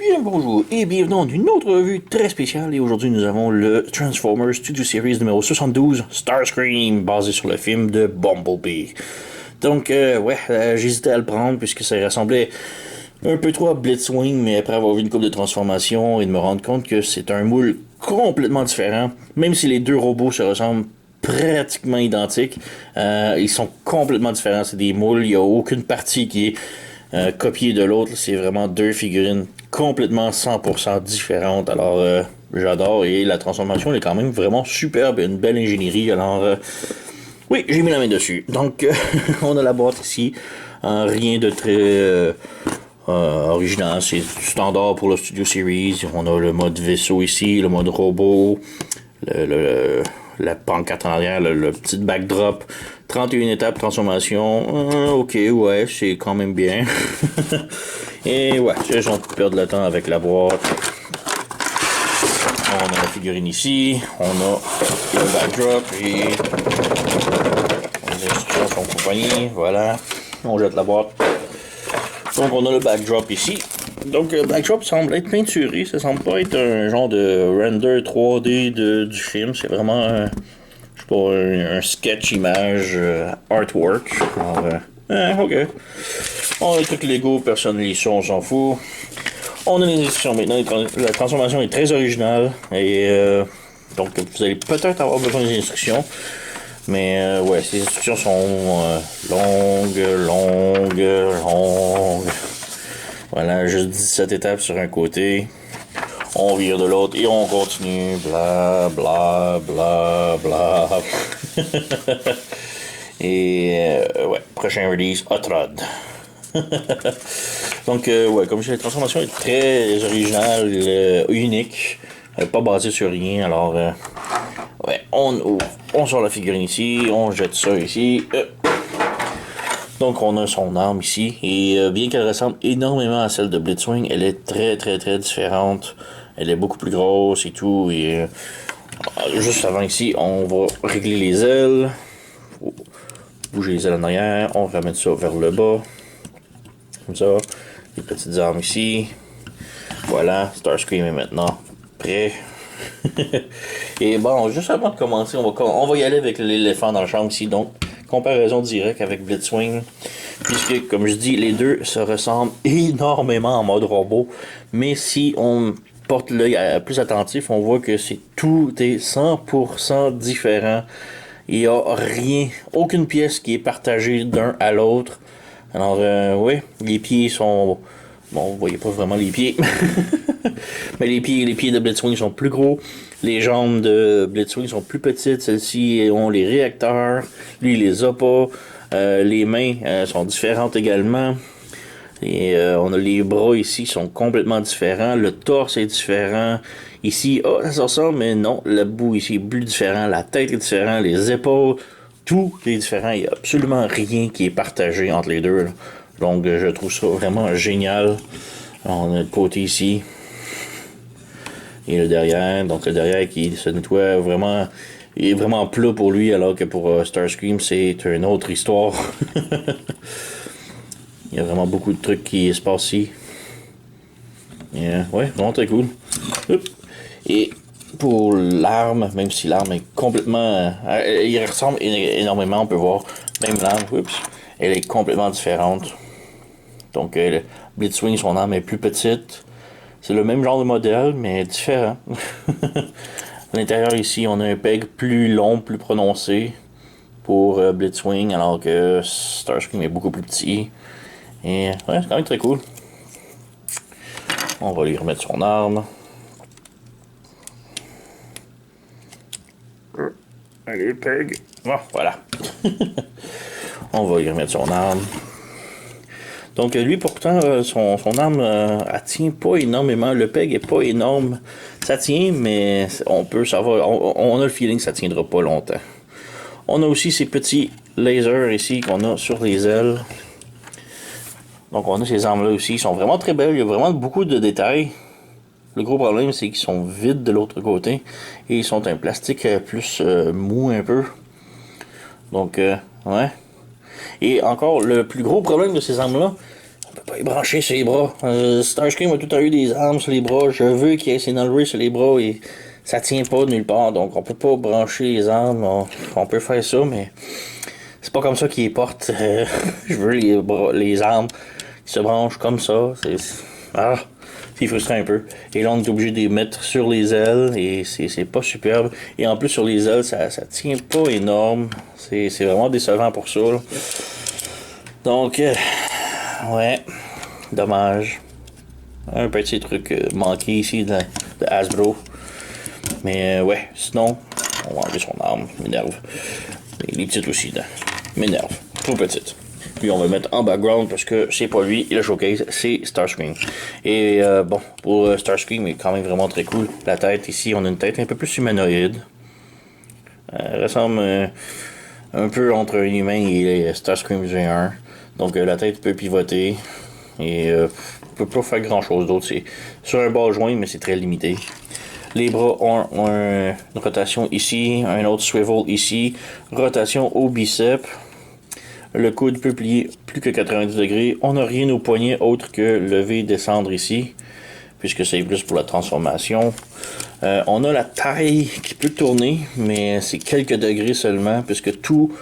Bien bonjour et bienvenue dans une autre revue très spéciale et aujourd'hui nous avons le Transformers Studio Series numéro 72 Starscream basé sur le film de Bumblebee. Donc j'hésitais à le prendre puisque ça ressemblait un peu trop à Blitzwing, mais après avoir vu une couple de transformations et de me rendre compte que c'est un moule complètement différent, même si les deux robots se ressemblent pratiquement identiques, ils sont complètement différents, c'est des moules, il n'y a aucune partie qui est copiée de l'autre, c'est vraiment deux figurines complètement 100% différentes, alors j'adore et la transformation elle est quand même vraiment superbe, une belle ingénierie, alors oui, j'ai mis la main dessus. Donc on a la boîte ici, rien de très original, c'est standard pour le Studio Series. On a le mode vaisseau ici, le mode robot, la pancarte en arrière, le petit backdrop, 31 étapes transformation. Ok, ouais, c'est quand même bien. Et ouais, j'ai gens qui perdent le temps avec la boîte. On a la figurine ici, on a le backdrop et les instructions sont compagnie, voilà. On jette la boîte. Donc on a le backdrop ici. Donc le backdrop semble être peinturé, ça semble pas être un genre de render 3D du film, c'est vraiment je sais pas, un sketch image artwork. Alors, ok. On a tout Lego, personne ne lit ça, on s'en fout. On a les instructions maintenant, la transformation est très originale et donc vous allez peut-être avoir besoin des instructions. Mais ouais, ces instructions sont longues. Voilà, juste 17 étapes sur un côté. On vire de l'autre et on continue. Bla bla bla bla. Et ouais, prochain release, Hot Rod. Donc ouais, comme je dis, la transformation est très originale, unique, pas basée sur rien. Alors ouais, on sort la figurine ici, on jette ça ici. Donc on a son arme ici et bien qu'elle ressemble énormément à celle de Blitzwing, elle est très différente. Elle est beaucoup plus grosse et tout. Et juste avant ici, on va régler les ailes. Faut bouger les ailes en arrière, on ramène ça vers le bas. Comme ça. Les petites armes ici. Voilà, Starscream est maintenant prêt. Et bon, juste avant de commencer, on va y aller avec l'éléphant dans la chambre ici. Donc, comparaison directe avec Blitzwing. Puisque, comme je dis, les deux se ressemblent énormément en mode robot. Mais si on porte l'œil plus attentif, on voit que tout est 100% différent. Il n'y a rien, aucune pièce qui est partagée d'un à l'autre. Alors, oui, les pieds sont... Bon, vous voyez pas vraiment les pieds. Mais les pieds de Blitzwing sont plus gros. Les jambes de Blitzwing sont plus petites. Celles-ci ont les réacteurs. Lui, il les a pas. Les mains sont différentes également. Et on a les bras ici qui sont complètement différents. Le torse est différent. Ici, ça se ressemble, mais non. Le bout ici est plus différent. La tête est différente. Les épaules, tout est différent. Il n'y a absolument rien qui est partagé entre les deux, là. Donc, je trouve ça vraiment génial. Alors, on a le côté ici. Et le derrière. Donc, le derrière qui se nettoie vraiment... Il est vraiment plat pour lui, alors que pour Starscream, c'est une autre histoire. Il y a vraiment beaucoup de trucs qui se passent ici. Ouais, vraiment très cool. Et pour l'arme, même si l'arme est complètement... il ressemble énormément, on peut voir. Même l'arme, elle est complètement différente. Donc, Blitzwing, son arme est plus petite. C'est le même genre de modèle, mais différent. À l'intérieur, ici, on a un peg plus long, plus prononcé pour Blitzwing, alors que Starscream est beaucoup plus petit. Et ouais, c'est quand même très cool. On va lui remettre son arme. Allez, peg. Bon, voilà. On va lui remettre son arme. Donc lui pourtant son arme elle tient pas énormément, le peg est pas énorme, ça tient mais on peut savoir, on a le feeling que ça tiendra pas longtemps. On a aussi ces petits lasers ici qu'on a sur les ailes. Donc on a ces armes là aussi, ils sont vraiment très belles, il y a vraiment beaucoup de détails. Le gros problème c'est qu'ils sont vides de l'autre côté et ils sont un plastique plus mou un peu. Donc ouais. Et encore, le plus gros problème de ces armes-là, On peut pas y brancher sur les bras. Starscream a tout le temps eu des armes sur les bras. Je veux qu'il ait ses enlevés sur les bras et ça tient pas de nulle part. Donc on peut pas brancher les armes. On peut faire ça, mais c'est pas comme ça qu'il les porte. Je veux les armes qui se branchent comme ça. C'est frustrant un peu. Et là, on est obligé de les mettre sur les ailes et c'est pas superbe. Et en plus, sur les ailes, ça tient pas énorme. C'est vraiment décevant pour ça, là. Donc, ouais, dommage. Un petit truc manqué ici de Hasbro. Mais ouais, sinon, on va enlever son arme. M'énerve. Et les petites aussi, là. M'énerve. Trop petites. Puis on va le mettre en background parce que c'est pas lui, le showcase, c'est Starscream. Et bon, pour Starscream, il est quand même vraiment très cool. La tête ici, on a une tête un peu plus humanoïde. Elle ressemble un peu entre un humain et Starscream G1. Donc la tête peut pivoter et peut pas faire grand chose d'autre. C'est sur un bas joint, mais c'est très limité. Les bras ont une rotation ici, un autre swivel ici, rotation au bicep. Le coude peut plier plus que 90 degrés. On n'a rien au poignet autre que lever et descendre ici, puisque c'est plus pour la transformation. On a la taille qui peut tourner, mais c'est quelques degrés seulement, puisque tout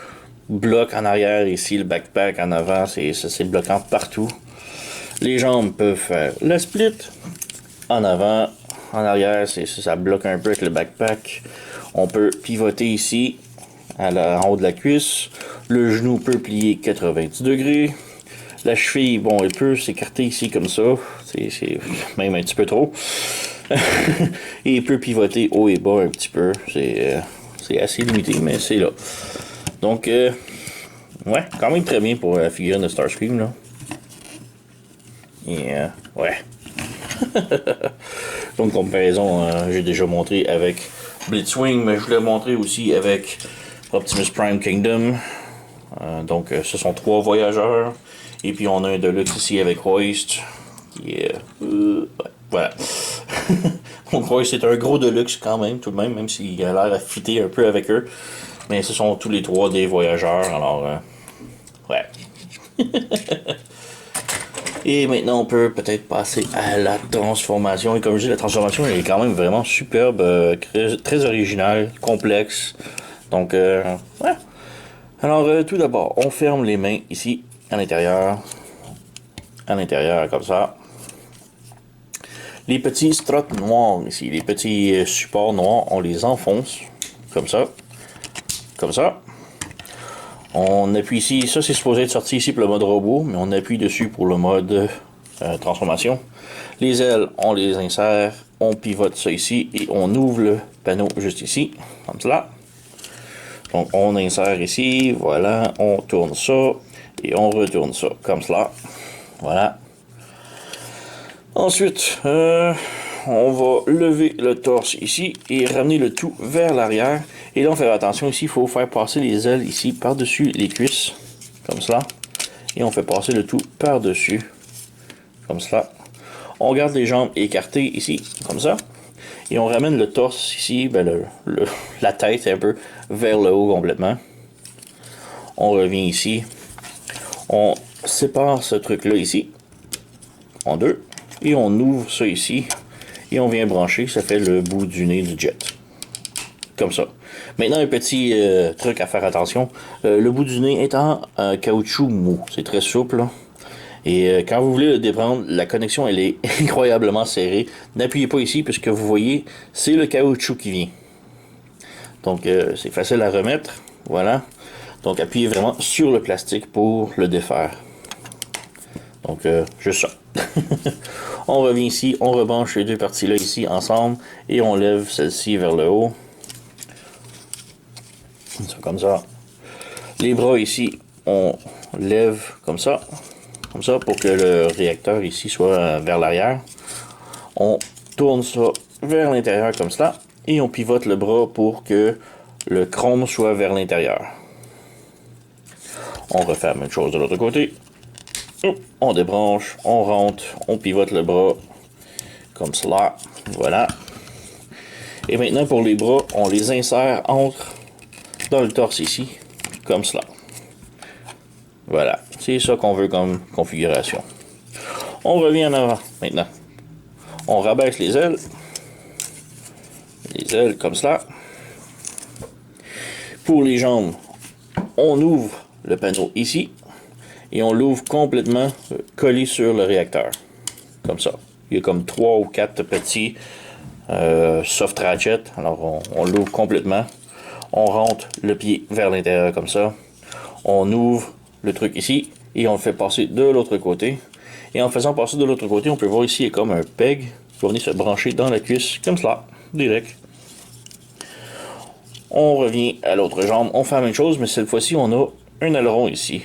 bloque en arrière ici, le backpack en avant, c'est bloquant partout. Les jambes peuvent faire le split en avant, en arrière, ça bloque un peu avec le backpack. On peut pivoter ici, en haut de la cuisse. Le genou peut plier 90 degrés. La cheville, bon, elle peut s'écarter ici comme ça. C'est même un petit peu trop. Et il peut pivoter haut et bas un petit peu. C'est assez limité, mais c'est là. Donc, ouais, quand même très bien pour la figurine de Starscream, là. Et, ouais. Donc, comparaison, j'ai déjà montré avec Blitzwing, mais je voulais montrer aussi avec Optimus Prime Kingdom. Donc, ce sont 3 voyageurs. Et puis, on a un Deluxe ici avec Hoist. Qui est. Ouais, voilà. Donc, Hoist c'est un gros Deluxe quand même, tout de même, même s'il a l'air à fitter un peu avec eux. Mais ce sont tous les 3 des voyageurs. Alors, ouais. Et maintenant, on peut peut-être passer à la transformation. Et comme je dis, la transformation elle est quand même vraiment superbe, très originale, complexe. Donc, ouais. Alors, tout d'abord, on ferme les mains ici, à l'intérieur. À l'intérieur, comme ça. Les petits struts noirs ici, les petits supports noirs, on les enfonce, comme ça. Comme ça. On appuie ici, ça c'est supposé être sorti ici pour le mode robot, mais on appuie dessus pour le mode transformation. Les ailes, on les insère, on pivote ça ici et on ouvre le panneau juste ici, comme cela. Donc on insère ici, voilà, on tourne ça et on retourne ça, comme cela. Voilà. Ensuite, on va lever le torse ici et ramener le tout vers l'arrière. Et là, on fait attention ici, il faut faire passer les ailes ici par-dessus les cuisses, comme cela. Et on fait passer le tout par-dessus, comme cela. On garde les jambes écartées ici, comme ça. Et on ramène le torse ici, ben la tête un peu vers le haut complètement. On revient ici. On sépare ce truc-là ici, en deux. Et on ouvre ça ici. Et on vient brancher, ça fait le bout du nez du jet. Comme ça. Maintenant, un petit truc à faire attention. Le bout du nez est en caoutchouc mou. C'est très souple. Et quand vous voulez le déprendre, la connexion elle est incroyablement serrée. N'appuyez pas ici puisque vous voyez, c'est le caoutchouc qui vient. Donc c'est facile à remettre. Voilà. Donc appuyez vraiment sur le plastique pour le défaire. Donc juste ça. On revient ici, on rebranche les deux parties là ici ensemble et on lève celle-ci vers le haut. Comme ça. Les bras ici, on lève comme ça pour que le réacteur ici soit vers l'arrière. On tourne ça vers l'intérieur comme cela et on pivote le bras pour que le chrome soit vers l'intérieur. On refait la même chose de l'autre côté. On débranche, on rentre, on pivote le bras comme cela. Voilà. Et maintenant pour les bras, on les insère dans le torse ici, comme cela. Voilà, c'est ça qu'on veut comme configuration. On revient en avant maintenant. On rabaisse les ailes. Les ailes comme cela. Pour les jambes, on ouvre le panneau ici. Et on l'ouvre complètement collé sur le réacteur. Comme ça. Il y a comme 3 ou 4 petits soft ratchets. Alors on l'ouvre complètement. On rentre le pied vers l'intérieur comme ça. On ouvre le truc ici. Et on le fait passer de l'autre côté. Et en faisant passer de l'autre côté, on peut voir ici, il y a comme un peg qui va venir se brancher dans la cuisse, comme cela, direct. On revient à l'autre jambe, on fait la même chose, mais cette fois-ci, on a un aileron ici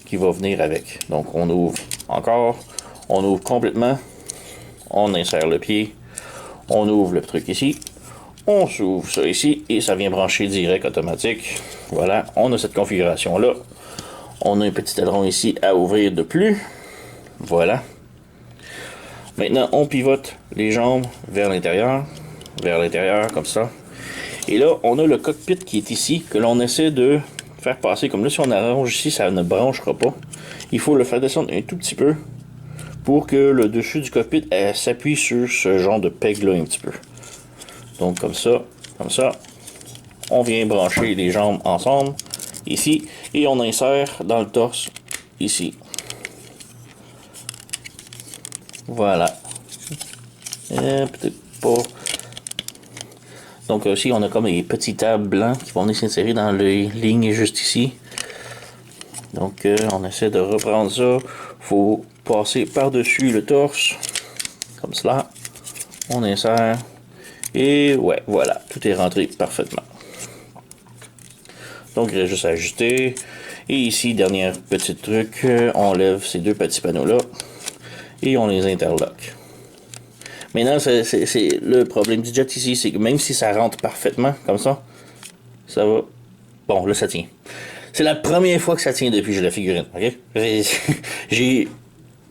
qui va venir avec. Donc, on ouvre encore, on ouvre complètement, on insère le pied, on ouvre le truc ici, on s'ouvre ça ici, et ça vient brancher direct automatique. Voilà, on a cette configuration-là. On a un petit aileron ici à ouvrir de plus. Voilà. Maintenant, on pivote les jambes vers l'intérieur, comme ça. Et là, on a le cockpit qui est ici, que l'on essaie de faire passer. Comme là, si on arrange ici, ça ne branchera pas. Il faut le faire descendre un tout petit peu pour que le dessus du cockpit s'appuie sur ce genre de peg-là un petit peu. Donc, comme ça, on vient brancher les jambes ensemble, ici, et on insère dans le torse, ici. Voilà. Peut-être pas. Donc aussi, on a comme des petits tables blancs qui vont venir s'insérer dans les lignes juste ici. Donc on essaie de reprendre ça. Faut passer par-dessus le torse. Comme cela. On insère. Et ouais, voilà. Tout est rentré parfaitement. Donc il reste juste à ajuster. Et ici, dernier petit truc. On lève ces deux petits panneaux-là. Et on les interloque. Maintenant, c'est le problème du jet ici, c'est que même si ça rentre parfaitement, comme ça va... Bon, là, ça tient. C'est la première fois que ça tient depuis que j'ai la figurine, ok? J'ai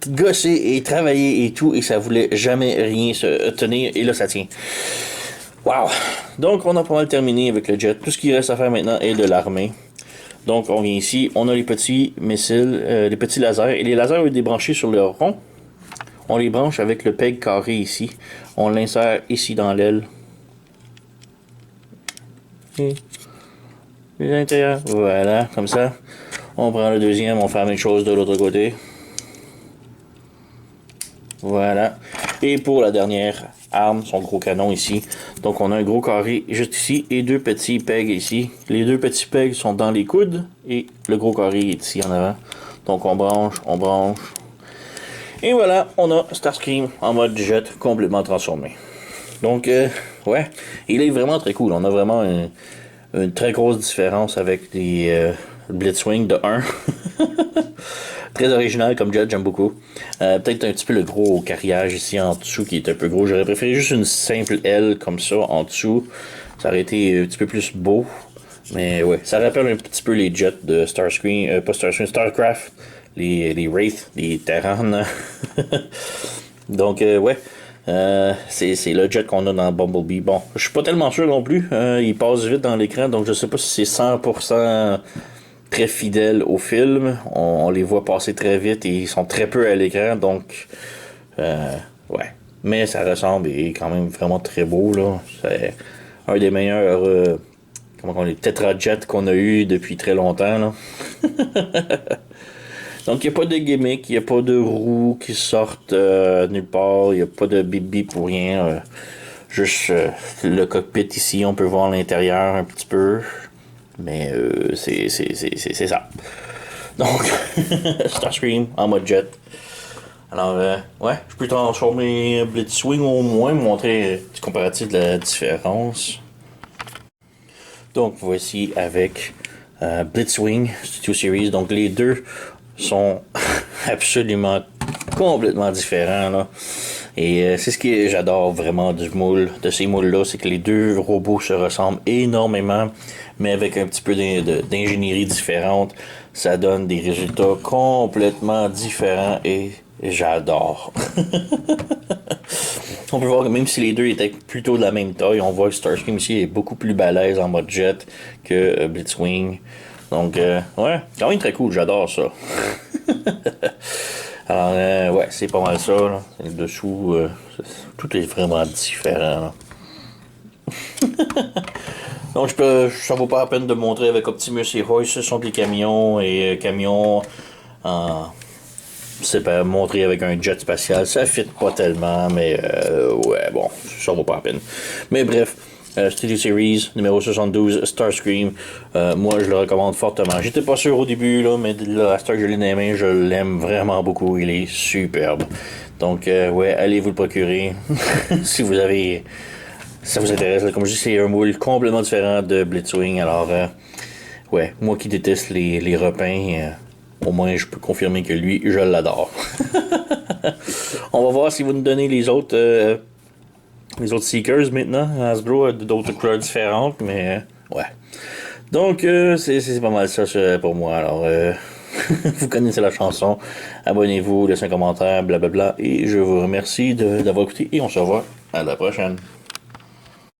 gossé et travaillé et tout, et ça voulait jamais rien se tenir, et là, ça tient. Wow! Donc, on a pas mal terminé avec le jet. Tout ce qui reste à faire maintenant est de l'armer. Donc, on vient ici, on a les petits missiles, les petits lasers, et les lasers vont être débranchés sur le rond. On les branche avec le peg carré ici. On l'insère ici dans l'aile. Et l'intérieur. Voilà, comme ça. On prend le deuxième, on fait la même chose de l'autre côté. Voilà. Et pour la dernière arme, son gros canon ici. Donc on a un gros carré juste ici et deux petits pegs ici. Les deux petits pegs sont dans les coudes et le gros carré est ici en avant. Donc on branche, on branche. Et voilà, on a Starscream en mode jet complètement transformé. Donc, ouais, il est vraiment très cool. On a vraiment une très grosse différence avec les Blitzwing de 1. Très original comme jet, j'aime beaucoup. Peut-être un petit peu le gros carriage ici en dessous qui est un peu gros. J'aurais préféré juste une simple aile comme ça en dessous. Ça aurait été un petit peu plus beau. Mais ouais, ça rappelle un petit peu les jets de Starscream, pas Starscream, Starcraft. Les Wraith, les Terran. Donc, ouais. C'est le jet qu'on a dans Bumblebee. Bon, je suis pas tellement sûr non plus. Il passe vite dans l'écran, donc je sais pas si c'est 100% très fidèle au film. On les voit passer très vite et ils sont très peu à l'écran, donc ouais. Mais ça ressemble et est quand même vraiment très beau, là. C'est un des meilleurs comment on dit, Tetrajet qu'on a eu depuis très longtemps, là. Donc, il n'y a pas de gimmick, il n'y a pas de roues qui sortent nulle part, il n'y a pas de bip bip ou rien. Juste le cockpit ici, on peut voir l'intérieur un petit peu. Mais c'est ça. Donc, Starscream en mode jet. Alors, ouais, je peux transformer Blitzwing au moins, montrer un petit comparatif de la différence. Donc, voici avec Blitzwing Studio Series. Donc, les deux sont absolument complètement différents là. Et c'est ce que j'adore vraiment de ces moules là, c'est que les deux robots se ressemblent énormément, mais avec un petit peu d'ingénierie différente, ça donne des résultats complètement différents et j'adore. On peut voir que même si les deux étaient plutôt de la même taille, on voit que Starscream ici est beaucoup plus balèze en mode jet que Blitzwing. Donc, ouais, quand même très cool, j'adore ça. Alors, ouais, c'est pas mal ça, là. Le dessous, tout est vraiment différent, là. Donc, ça vaut pas la peine de montrer avec Optimus et Royce. Ce sont des camions et camions en. C'est pas montré avec un jet spatial. Ça fit pas tellement, mais ouais, bon, ça vaut pas la peine. Mais bref. Studio Series numéro 72, Starscream. Moi, je le recommande fortement. J'étais pas sûr au début, là, mais là, à ce que je l'ai dans les mains, je l'aime vraiment beaucoup. Il est superbe. Donc, ouais, allez vous le procurer. Si vous avez. Si ça vous intéresse, là, comme je dis, c'est un moule complètement différent de Blitzwing. Alors, ouais, moi qui déteste les repins, au moins je peux confirmer que lui, je l'adore. On va voir si vous nous donnez les autres Seekers maintenant. Hasbro a d'autres couleurs différentes, mais ouais. Donc, c'est pas mal ça pour moi. Alors, vous connaissez la chanson. Abonnez-vous, laissez un commentaire, blablabla. Et je vous remercie d'avoir écouté et on se revoit à la prochaine.